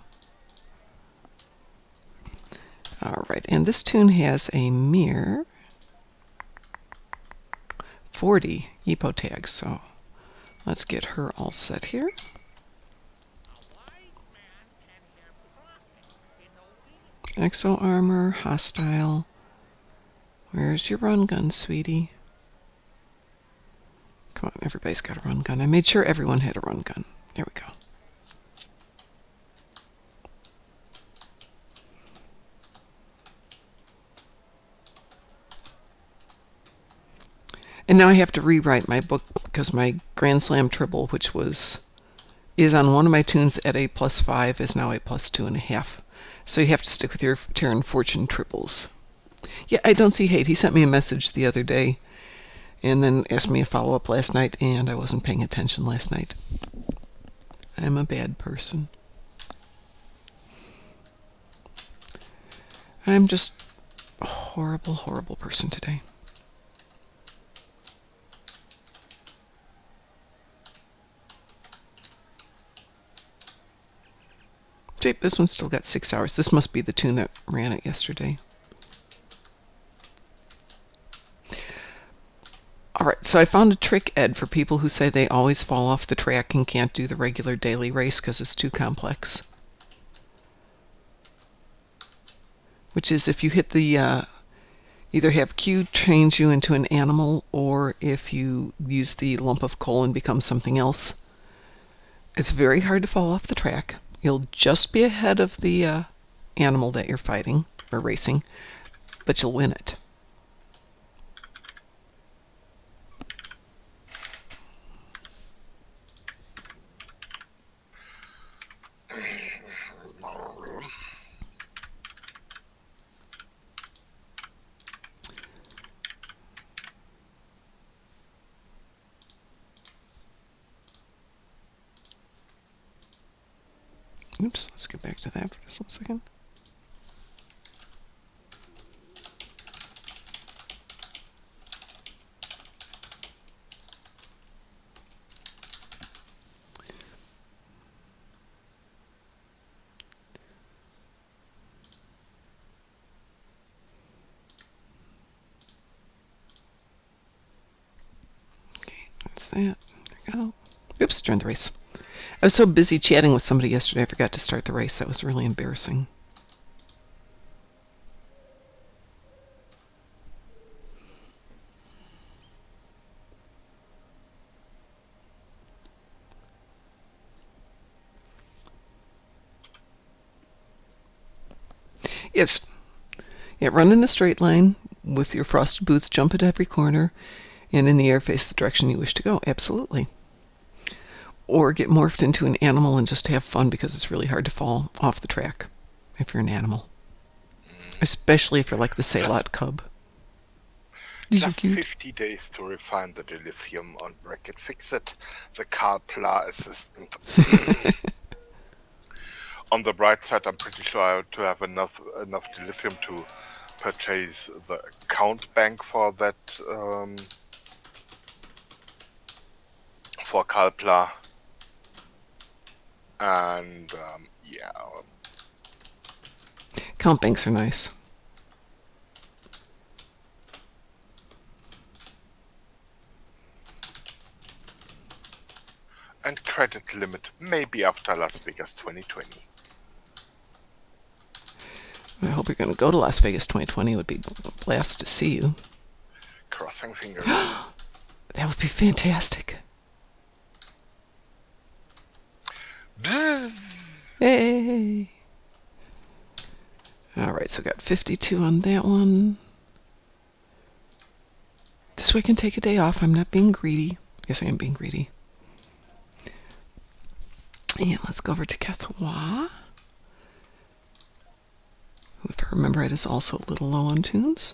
A: Alright, and this tune has a mere 40 EPO tags, so let's get her all set here. Exo armor, hostile. Where's your run gun, sweetie? Come on, everybody's got a run gun. I made sure everyone had a run gun. There we go. And now I have to rewrite my book because my Grand Slam triple, which is on one of my tunes at a +5, is now a +2.5. So you have to stick with your Terran Fortune triples. Yeah, I don't see hate. He sent me a message the other day and then asked me a follow-up last night, and I wasn't paying attention last night. I'm a bad person. I'm just a horrible, horrible person today. See, this one's still got 6 hours. This must be the tune that ran it yesterday. Alright, so I found a trick, Ed, for people who say they always fall off the track and can't do the regular daily race because it's too complex. Which is if you hit the, either have Q change you into an animal, or if you use the lump of coal and become something else. It's very hard to fall off the track. You'll just be ahead of the animal that you're fighting, or racing, but you'll win it. Oops, let's get back to that for just 1 second. Okay, that's that. There we go. Oops, joined the race. I was so busy chatting with somebody yesterday, I forgot to start the race. That was really embarrassing. Yes. Yeah, run in a straight line with your frosted boots, jump at every corner, and in the air face the direction you wish to go. Absolutely. Or get morphed into an animal and just have fun because it's really hard to fall off the track if you're an animal. Especially if you're like the Salot cub. These are
B: Just
A: cute.
B: 50 days to refine the dilithium on Bracket Fix-It, the Carpla assistant. On the bright side, I'm pretty sure I have to have enough dilithium to purchase the account bank for that, for Carpla. And, yeah.
A: Count banks are nice.
B: And credit limit maybe after Las Vegas 2020.
A: I hope you're going to go to Las Vegas 2020. It would be a blast to see you.
B: Crossing fingers.
A: That would be fantastic. Hey! Alright, so got 52 on that one. This way I can take a day off. I'm not being greedy. Yes, I am being greedy. And let's go over to Cathois, who, if I remember right, is also a little low on tunes.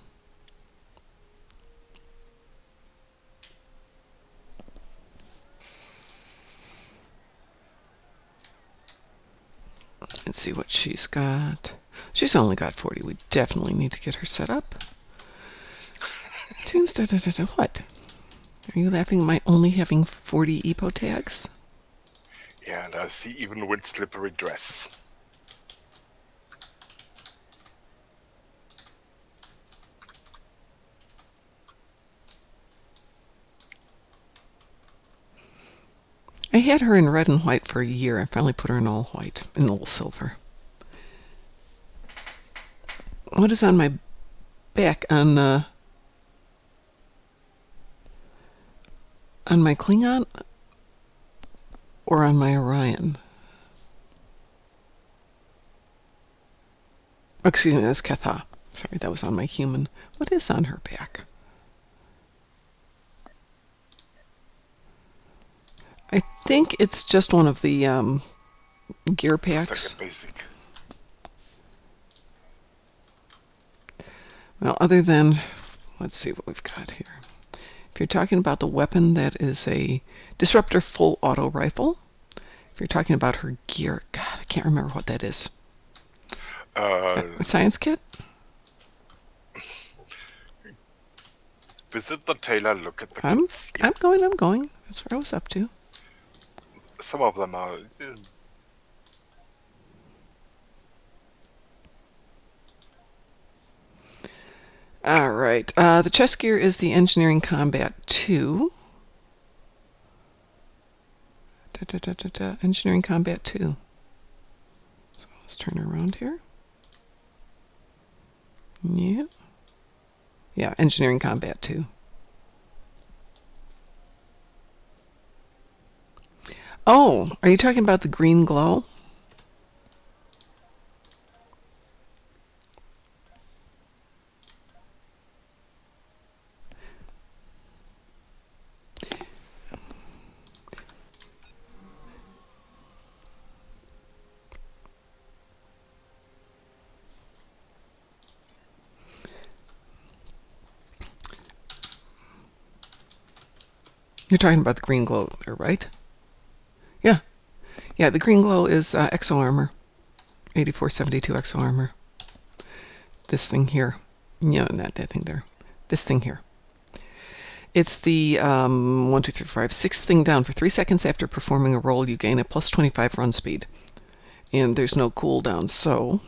A: Let's see what she's got. She's only got 40. We definitely need to get her set up. Tunes, what? Are you laughing at my only having 40 EPO tags?
B: Yeah, and I see even wind slippery dress.
A: I had her in red and white for a year. I finally put her in all white and a little silver. What is on my back? On my Klingon or on my Orion? Oh, excuse me, that's Catha. Sorry, that was on my human. What is on her back? I think it's just one of the gear packs.
B: Like a basic.
A: Well, other than, let's see what we've got here. If you're talking about the weapon, that is a Disruptor full auto rifle. If you're talking about her gear, God, I can't remember what that is. A science kit?
B: Visit the tailor, look at the
A: I'm
B: goods.
A: going. That's where I was up to.
B: Some of them are...
A: All right. The chest gear is the Engineering Combat 2. Engineering Combat 2. So let's turn around here. Yeah. Yeah, Engineering Combat 2. Oh, are you talking about the green glow? You're talking about the green glow there, right? Yeah. Yeah, the green glow is exo armor. 8472 exo armor. This thing here. No, not that thing there. This thing here. It's the 1, 2, 3, 4, 5, 6th thing down. For 3 seconds after performing a roll, you gain a plus 25 run speed. And there's no cooldown, so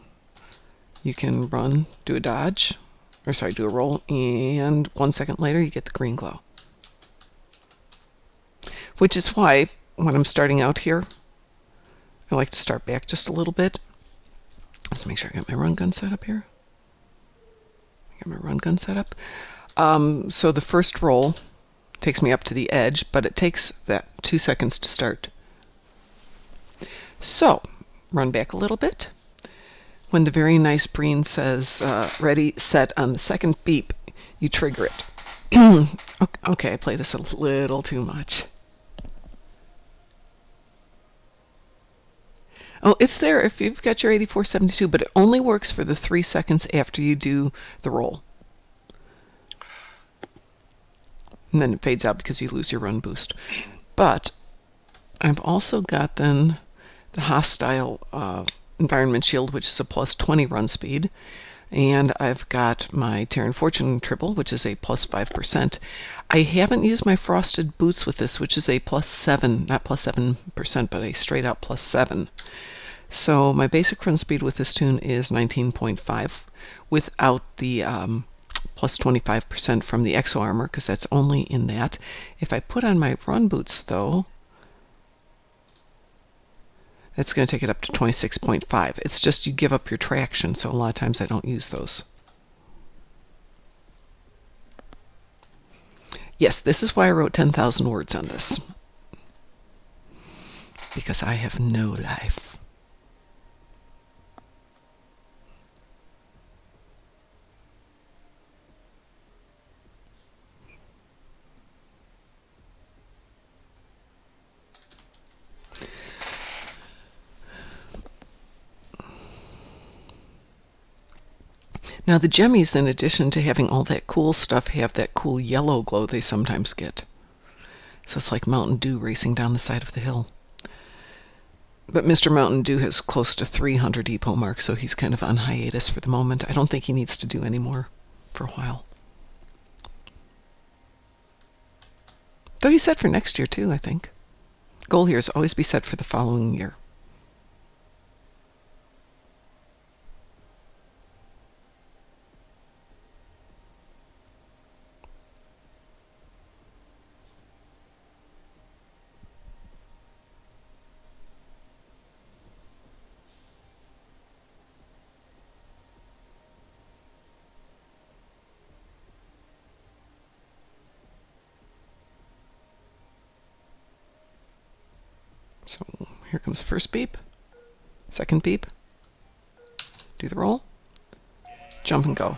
A: you can run, do a dodge, or sorry, do a roll, and 1 second later you get the green glow. Which is why, when I'm starting out here, I like to start back just a little bit. Let's make sure I got my run gun set up here. I got my run gun set up. So the first roll takes me up to the edge, but it takes that 2 seconds to start. So, run back a little bit. When the very nice Breen says, ready, set, on the second beep, you trigger it. Okay, I play this a little too much. Oh, it's there if you've got your 8472, but it only works for the 3 seconds after you do the roll. And then it fades out because you lose your run boost. But I've also got then the hostile environment shield, which is a plus 20 run speed. And I've got my Terran Fortune triple, which is a plus 5%. I haven't used my frosted boots with this, which is a plus 7, not plus 7%, but a straight out plus 7. So my basic run speed with this tune is 19.5 without the plus 25% from the exo armor, because that's only in that. If I put on my run boots, though, that's going to take it up to 26.5. It's just you give up your traction, so a lot of times I don't use those. Yes, this is why I wrote 10,000 words on this. Because I have no life. Now the Gemmies, in addition to having all that cool stuff, have that cool yellow glow they sometimes get. So it's like Mountain Dew racing down the side of the hill. But Mr. Mountain Dew has close to 300 EPO marks, so he's kind of on hiatus for the moment. I don't think he needs to do any more for a while. Though he's set for next year too, I think. Goal here is always be set for the following year. So here comes the first beep, second beep, do the roll, jump and go.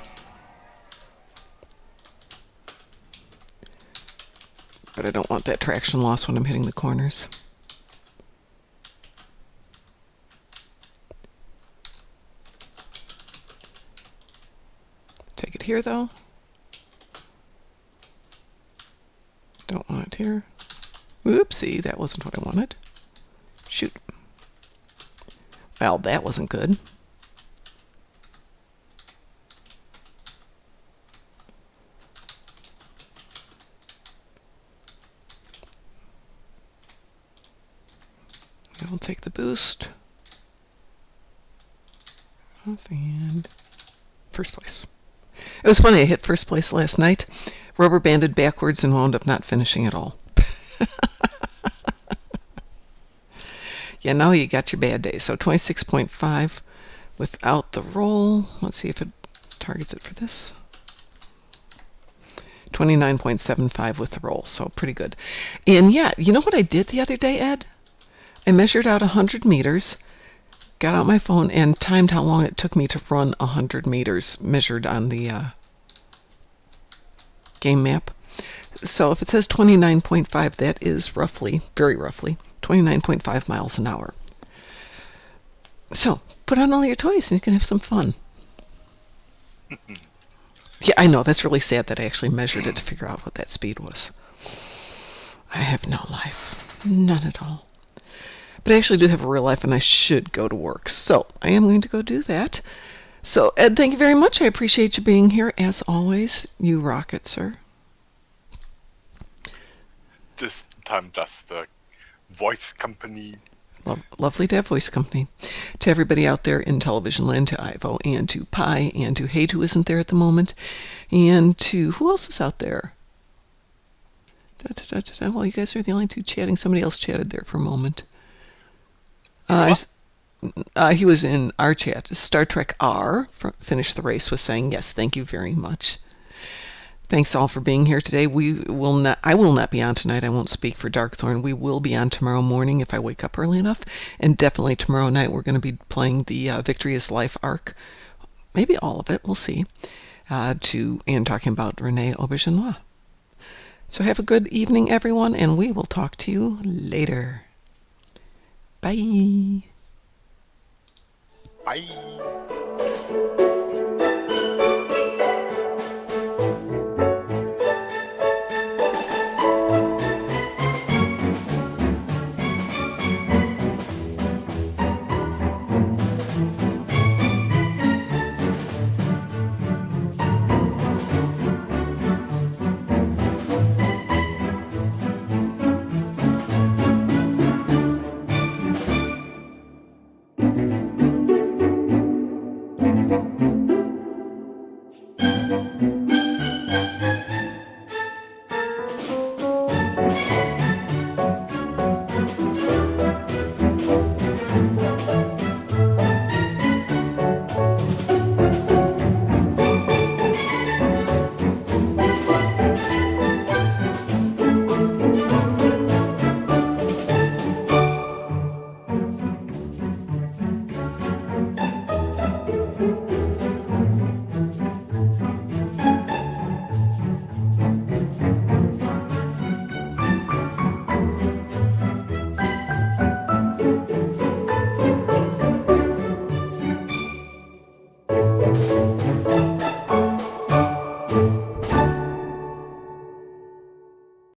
A: But I don't want that traction loss when I'm hitting the corners. Take it here though. Don't want it here. Oopsie, that wasn't what I wanted. Shoot. Well, that wasn't good. I'll take the boost. Off and first place. It was funny, I hit first place last night, rubber banded backwards and wound up not finishing at all. Yeah, now you got your bad day. So 26.5 without the roll. Let's see if it targets it for this. 29.75 with the roll, so pretty good. And yeah, you know what I did the other day, Ed? I measured out 100 meters, got out my phone, and timed how long it took me to run 100 meters measured on the game map. So if it says 29.5, that is roughly, very roughly, 29.5 miles an hour. So put on all your toys and you can have some fun. Yeah, I know, that's really sad that I actually measured it to figure out what that speed was. I have no life. None at all. But I actually do have a real life and I should go to work. So I am going to go do that. So Ed, thank you very much. I appreciate you being here as always. You rock it, sir.
B: This time just a voice company.
A: Lovely to have voice company. To everybody out there in television land, to Ivo and to Pi and to Hate, who isn't there at the moment, and to who else is out there? Well, you guys are the only two chatting. Somebody else chatted there for a moment. He was in our chat. Star Trek R, finished the race, was saying, yes, thank you very much. Thanks all for being here today. I will not be on tonight. I won't speak for Darkthorn. We will be on tomorrow morning if I wake up early enough. And definitely tomorrow night we're going to be playing the Victory is Life arc. Maybe all of it. We'll see. And talking about Rene Auberjonois. So have a good evening, everyone, and we will talk to you later. Bye.
B: Bye.